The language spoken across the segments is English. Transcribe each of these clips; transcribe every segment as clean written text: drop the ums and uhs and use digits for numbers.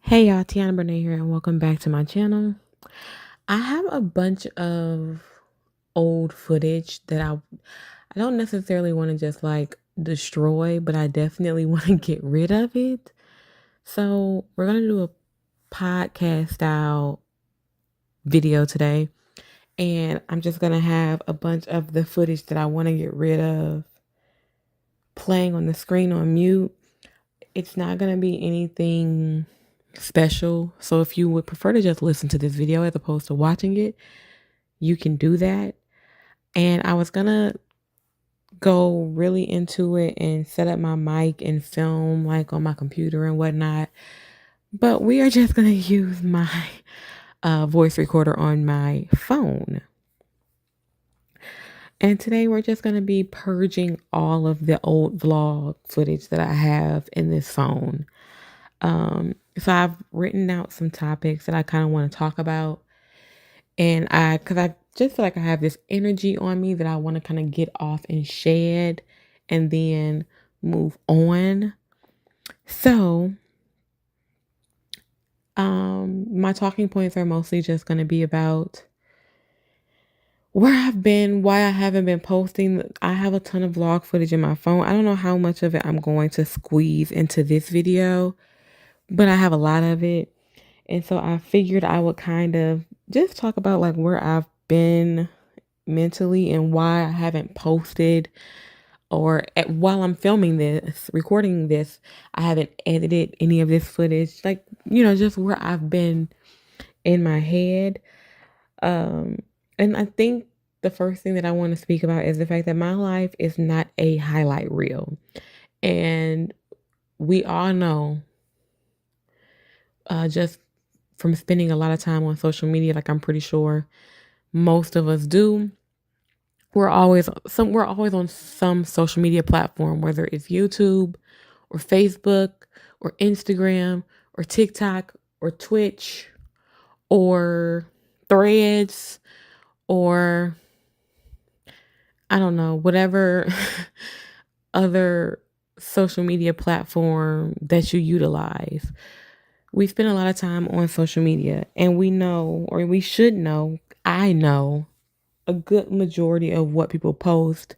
Hey y'all, Teannabranae here, and welcome back to my channel. I have a bunch of old footage that I don't necessarily want to just like destroy, but I definitely want to get rid of it. So we're gonna do a podcast style video today, and I'm just gonna have a bunch of the footage that I want to get rid of playing on the screen on mute. It's not gonna be anything special. So if you would prefer to just listen to this video as opposed to watching it, you can do that. And I was gonna go really into it and set up my mic and film like on my computer and whatnot. But we are just gonna use my voice recorder on my phone. And today we're just gonna be purging all of the old vlog footage that I have in this phone. So I've written out some topics that I kind of want to talk about. And cause I just feel like I have this energy on me that I want to kind of get off and shed and then move on. So, my talking points are mostly just going to be about where I've been, why I haven't been posting. I have a ton of vlog footage in my phone. I don't know how much of it I'm going to squeeze into this video, but I have a lot of it. And so I figured I would kind of just talk about like where I've been mentally and why I haven't posted while I'm filming this, recording this, I haven't edited any of this footage. Like, just where I've been in my head. And I think the first thing that I want to speak about is the fact that my life is not a highlight reel. And we all know, just from spending a lot of time on social media, like I'm pretty sure most of us do. We're always on some social media platform, whether it's YouTube or Facebook or Instagram or TikTok or Twitch or Threads or I don't know, whatever other social media platform that you utilize. We spend a lot of time on social media, and we know, or we should know, I know a good majority of what people post,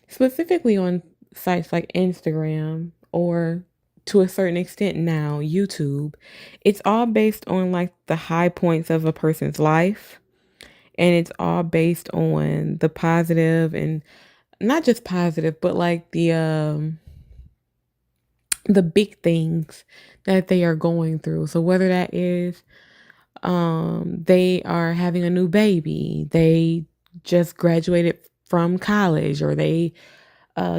specifically on sites like Instagram or to a certain extent now YouTube. It's all based on like the high points of a person's life, and it's all based on the positive, and not just positive, but like the big things that they are going through. So whether that is they are having a new baby, they just graduated from college, or they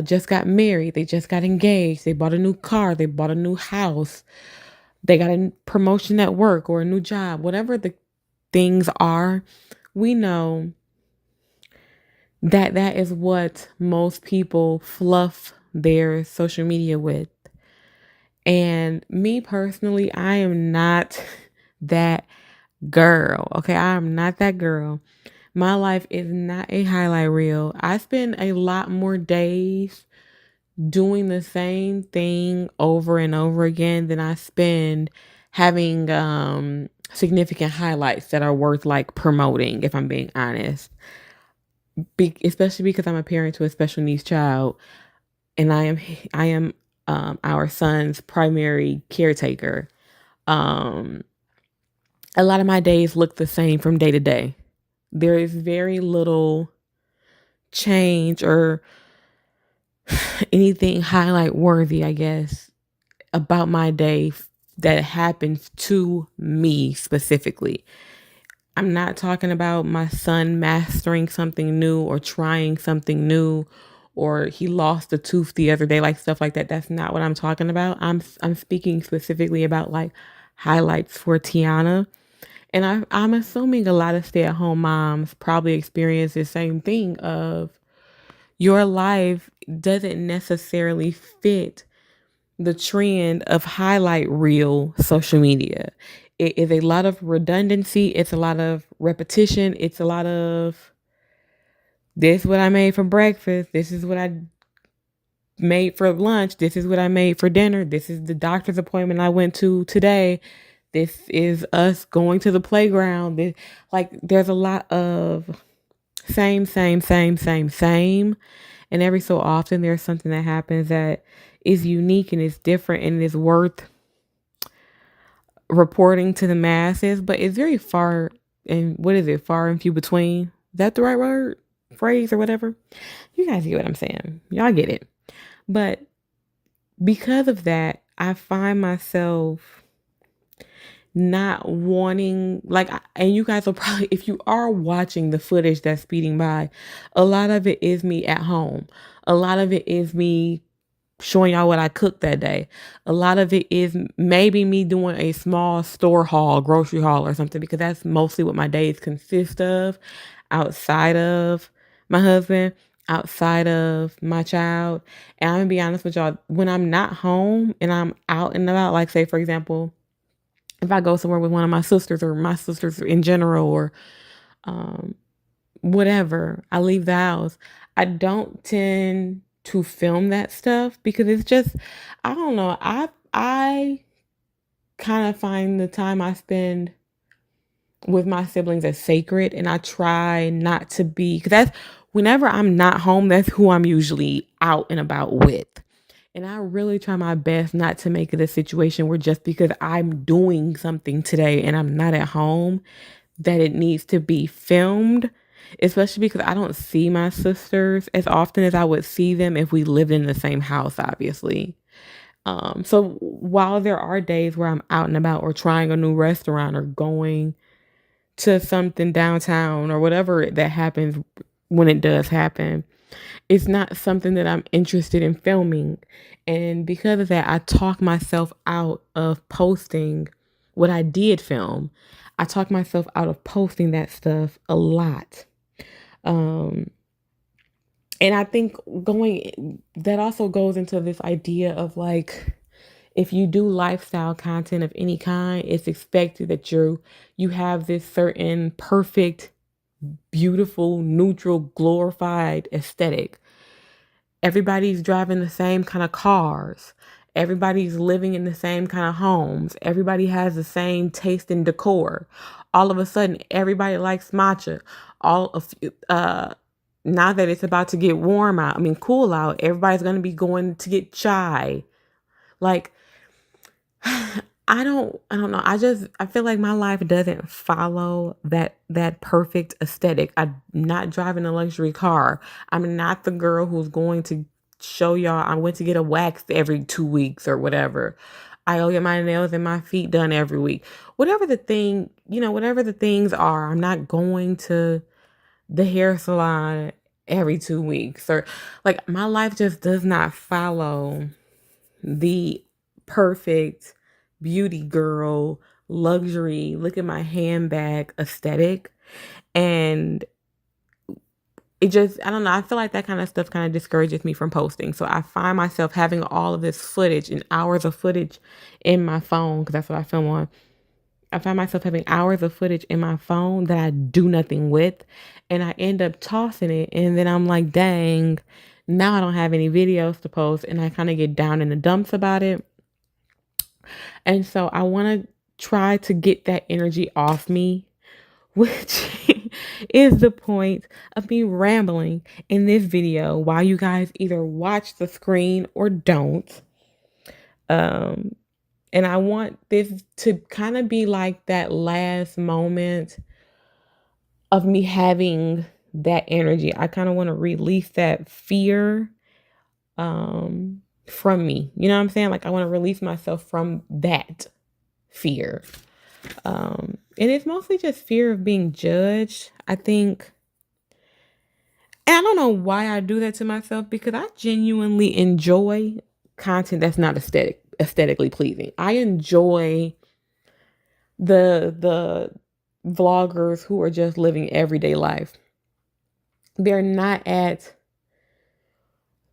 just got married, they just got engaged, they bought a new car, they bought a new house, they got a promotion at work or a new job, whatever the things are, we know that that is what most people fluff their social media with. And me personally, I am not that girl. Okay, I am not that girl. My life is not a highlight reel. I spend a lot more days doing the same thing over and over again than I spend having significant highlights that are worth like promoting, if I'm being honest. Especially because I'm a parent to a special needs child, and I am our son's primary caretaker. Um a lot of my days look the same from day to day. There is very little change or anything highlight worthy, I guess, about my day that happens to me specifically. I'm not talking about my son mastering something new or trying something new, or he lost a tooth the other day, like stuff like that. That's not what I'm talking about. I'm speaking specifically about like highlights for Teanna. And I'm assuming a lot of stay-at-home moms probably experience the same thing of your life doesn't necessarily fit the trend of highlight reel social media. It is a lot of redundancy. It's a lot of repetition. It's a lot of this is what I made for breakfast. This is what I made for lunch. This is what I made for dinner. This is the doctor's appointment I went to today. This is us going to the playground. There's a lot of same, same, same, same, same. And every so often there's something that happens that is unique and is different and is worth reporting to the masses, but it's very far and what is it, far and few between? Is that the right word? Phrase or whatever? You guys get what I'm saying. Y'all get it. But because of that, I find myself not wanting and you guys will probably, if you are watching the footage that's speeding by, a lot of it is me at home. A lot of it is me showing y'all what I cooked that day. A lot of it is maybe me doing a small store haul, grocery haul or something, because that's mostly what my days consist of, outside of my husband, outside of my child. And I'm gonna be honest with y'all, when I'm not home and I'm out and about, like say for example, if I go somewhere with one of my sisters or my sisters in general or whatever, I leave the house, I don't tend to film that stuff because it's just, I don't know. I kind of find the time I spend with my siblings as sacred, and I try not to be, because that's whenever I'm not home, that's who I'm usually out and about with. And I really try my best not to make it a situation where just because I'm doing something today and I'm not at home, that it needs to be filmed, especially because I don't see my sisters as often as I would see them if we lived in the same house, obviously. So while there are days where I'm out and about or trying a new restaurant or going to something downtown or whatever that happens when it does happen, it's not something that I'm interested in filming. And because of that, I talk myself out of posting what I did film. I talk myself out of posting that stuff a lot. And I think that also goes into this idea of like, if you do lifestyle content of any kind, it's expected that you have this certain perfect, beautiful, neutral, glorified aesthetic. Everybody's driving the same kind of cars. Everybody's living in the same kind of homes. Everybody has the same taste in decor. All of a sudden, everybody likes matcha. All of Now that it's about to get cool out, everybody's going to be going to get chai. Like, I don't know. I feel like my life doesn't follow that perfect aesthetic. I'm not driving a luxury car. I'm not the girl who's going to show y'all I went to get a wax every 2 weeks or whatever. I go get my nails and my feet done every week. Whatever whatever the things are, I'm not going to the hair salon every 2 weeks, or like my life just does not follow the perfect beauty girl, luxury, look at my handbag aesthetic. And I don't know, I feel like that kind of stuff kind of discourages me from posting. So I find myself having all of this footage and hours of footage in my phone, because that's what I film on. I find myself having hours of footage in my phone that I do nothing with. And I end up tossing it. And then I'm like, dang, now I don't have any videos to post. And I kind of get down in the dumps about it. And so I want to try to get that energy off me, which is the point of me rambling in this video while you guys either watch the screen or don't. And I want this to kind of be like that last moment of me having that energy. I kind of want to release that fear from me. You know what I'm saying? Like I want to release myself from that fear. And it's mostly just fear of being judged, I think. And I don't know why I do that to myself, because I genuinely enjoy content that's not aesthetically pleasing. I enjoy the vloggers who are just living everyday life. They're not at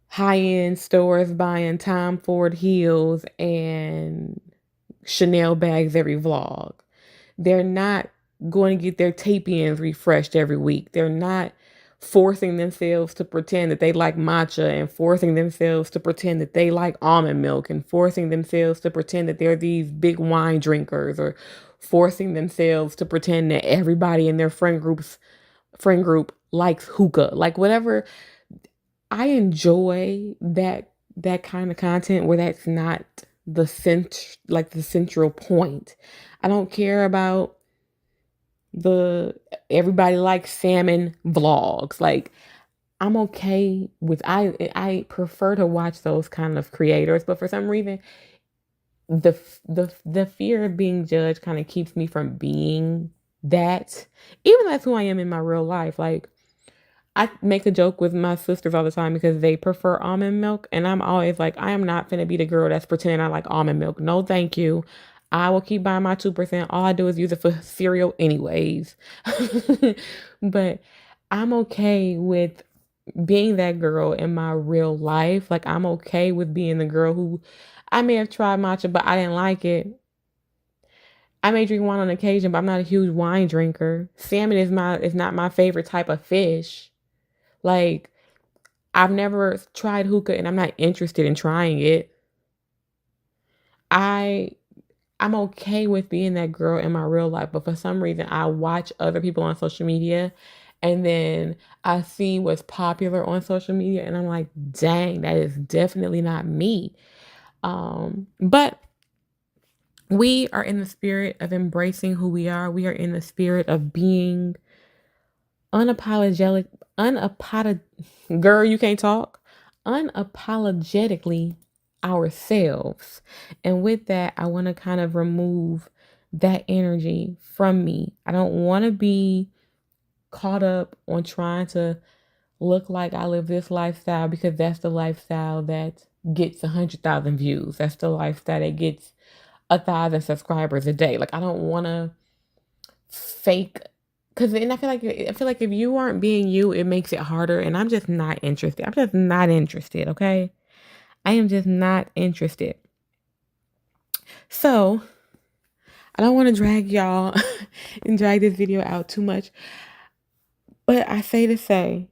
high-end stores buying Tom Ford heels and Chanel bags every vlog. They're not going to get their tape-ins refreshed every week. They're not forcing themselves to pretend that they like matcha and forcing themselves to pretend that they like almond milk and forcing themselves to pretend that they're these big wine drinkers or forcing themselves to pretend that everybody in their friend group likes hookah. Like whatever. I enjoy that kind of content where that's not the central point. I don't care about the everybody likes salmon vlogs. Like I'm okay with I prefer to watch those kind of creators, but for some reason the fear of being judged kind of keeps me from being that. Even that's who I am in my real life. Like I make a joke with my sisters all the time because they prefer almond milk. And I'm always like, I am not finna be the girl that's pretending I like almond milk. No, thank you. I will keep buying my 2%. All I do is use it for cereal, anyways. But I'm okay with being that girl in my real life. Like, I'm okay with being the girl who I may have tried matcha, but I didn't like it. I may drink wine on occasion, but I'm not a huge wine drinker. Salmon is not my favorite type of fish. Like, I've never tried hookah and I'm not interested in trying it. I I'm okay with being that girl in my real life, but for some reason I watch other people on social media and then I see what's popular on social media and I'm like, dang, that is definitely not me. But we are in the spirit of embracing who we are. We are in the spirit of being unapologetic, unapolog girl, you can't talk, unapologetically ourselves. And with that, I want to kind of remove that energy from me. I don't want to be caught up on trying to look like I live this lifestyle because that's the lifestyle that gets 100,000 views. That's the lifestyle that gets 1,000 subscribers a day. Like I don't want to fake because then I feel like if you aren't being you, it makes it harder. And I'm just not interested. I'm just not interested. Okay, I am just not interested. So I don't want to drag y'all and drag this video out too much. But I say to say,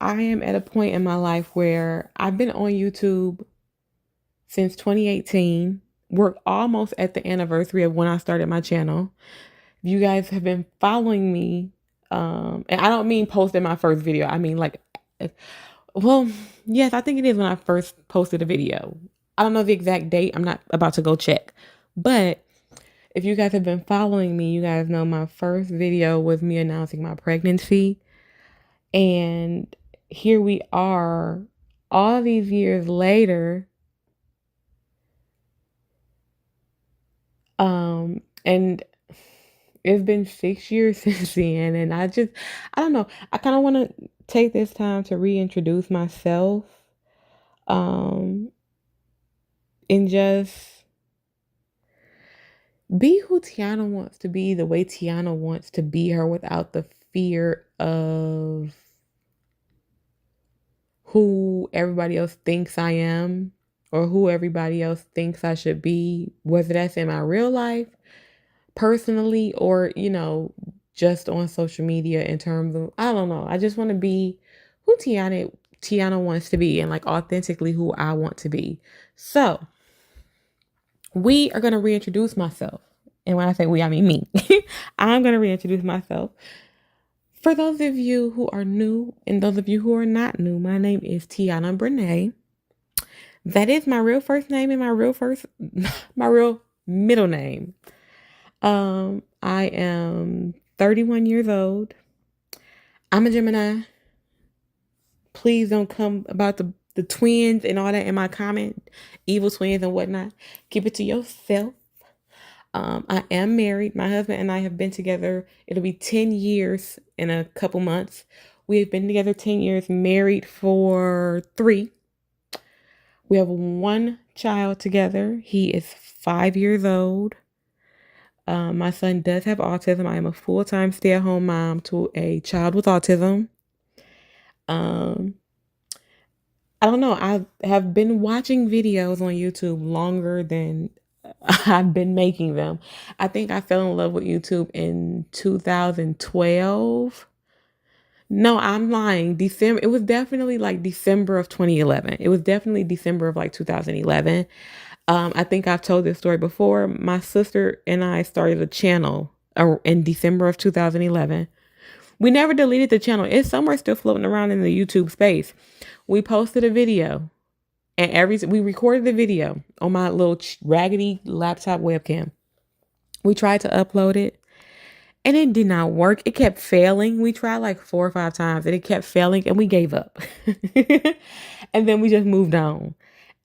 I am at a point in my life where I've been on YouTube since 2018. We're almost at the anniversary of when I started my channel. You guys have been following me, and I don't mean posting my first video. I mean like, well, yes, I think it is when I first posted a video. I don't know the exact date. I'm not about to go check. But if you guys have been following me, you guys know my first video was me announcing my pregnancy. And here we are all these years later. And it's been 6 years since then. And I don't know. I kind of want to take this time to reintroduce myself. And just be who Teanna wants to be, the way Teanna wants to be her without the fear of who everybody else thinks I am or who everybody else thinks I should be, whether that's in my real life, personally, or, just on social media in terms of, I don't know. I just want to be who Teanna wants to be and like authentically who I want to be. So we are going to reintroduce myself. And when I say we, I mean me. I'm going to reintroduce myself. For those of you who are new and those of you who are not new, my name is Teannabranae. That is my real first name and my real middle name. I am 31 years old. I'm a Gemini. Please don't come about the twins and all that in my comment, evil twins and whatnot. Keep it to yourself. I am married. My husband and I have been together. It'll be 10 years in a couple months. We have been together 10 years, married for 3. We have 1 child together. He is 5 years old. My son does have autism. I am a full-time stay-at-home mom to a child with autism. I don't know. I have been watching videos on YouTube longer than I've been making them. I think I fell in love with YouTube in 2012. No, I'm lying. December. It was definitely like December of 2011. It was definitely December of like 2011. I think I've told this story before. My sister and I started a channel in December of 2011. We never deleted the channel. It's somewhere still floating around in the YouTube space. We posted a video, and we recorded the video on my little raggedy laptop webcam. We tried to upload it, and it did not work. It kept failing. We tried like 4 or 5 times, and it kept failing, and we gave up. And then we just moved on.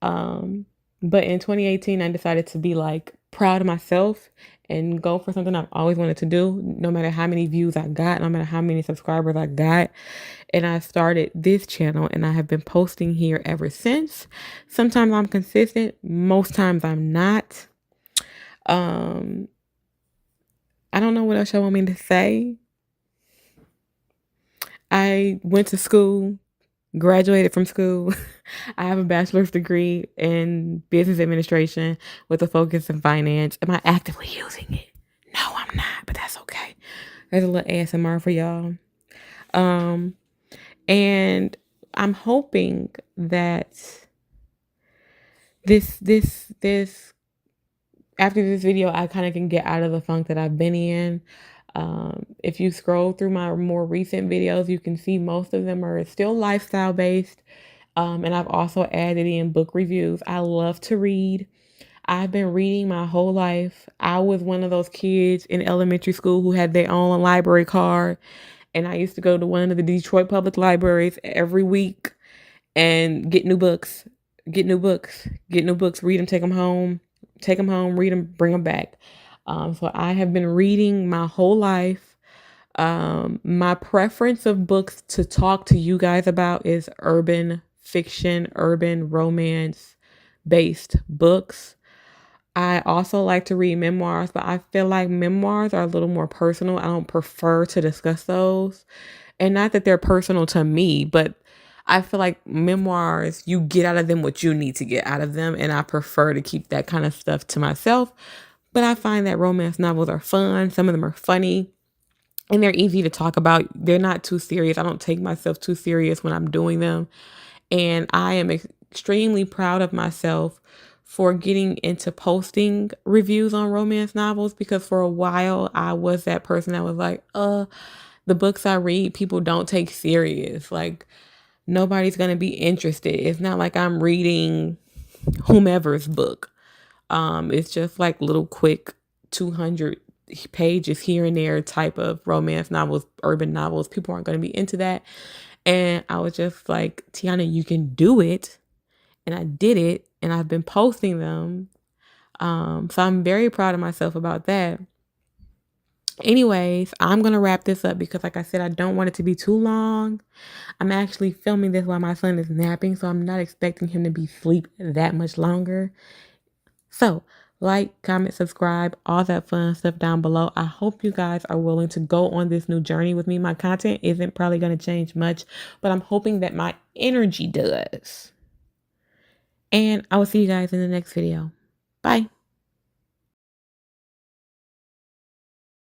But in 2018, I decided to be like proud of myself and go for something I've always wanted to do, no matter how many views I got, no matter how many subscribers I got. And I started this channel, and I have been posting here ever since. Sometimes I'm consistent, most times I'm not. I don't know what else y'all want me to say. I went to school, graduated from school. I have a bachelor's degree in business administration with a focus in finance. Am I actively using it? No, I'm not, but that's okay. There's a little ASMR for y'all. And I'm hoping that this after this video, I kind of can get out of the funk that I've been in. If you scroll through my more recent videos, you can see most of them are still lifestyle based. And I've also added in book reviews. I love to read. I've been reading my whole life. I was one of those kids in elementary school who had their own library card. And I used to go to one of the Detroit public libraries every week and get new books, read them, take them home, read them, bring them back. So I have been reading my whole life. My preference of books to talk to you guys about is urban fiction, urban romance based books. I also like to read memoirs, but I feel like memoirs are a little more personal. I don't prefer to discuss those. And not that they're personal to me, but I feel like memoirs, you get out of them what you need to get out of them. And I prefer to keep that kind of stuff to myself. But I find that romance novels are fun. Some of them are funny. And they're easy to talk about. They're not too serious. I don't take myself too serious when I'm doing them. And I am extremely proud of myself for getting into posting reviews on romance novels, because for a while I was that person that was like, the books I read, people don't take serious. Like, nobody's going to be interested. It's not like I'm reading whomever's book. It's just like little quick 200 pages here and there type of romance novels, urban novels. People aren't going to be into that. And I was just like, Teanna, you can do it. And I did it, and I've been posting them. So I'm very proud of myself about that. Anyways, I'm going to wrap this up because, like I said, I don't want it to be too long. I'm actually filming this while my son is napping, so I'm not expecting him to be asleep that much longer. So, like, comment, subscribe, all that fun stuff down below. I hope you guys are willing to go on this new journey with me. My content isn't probably going to change much, but I'm hoping that my energy does. And I will see you guys in the next video. Bye.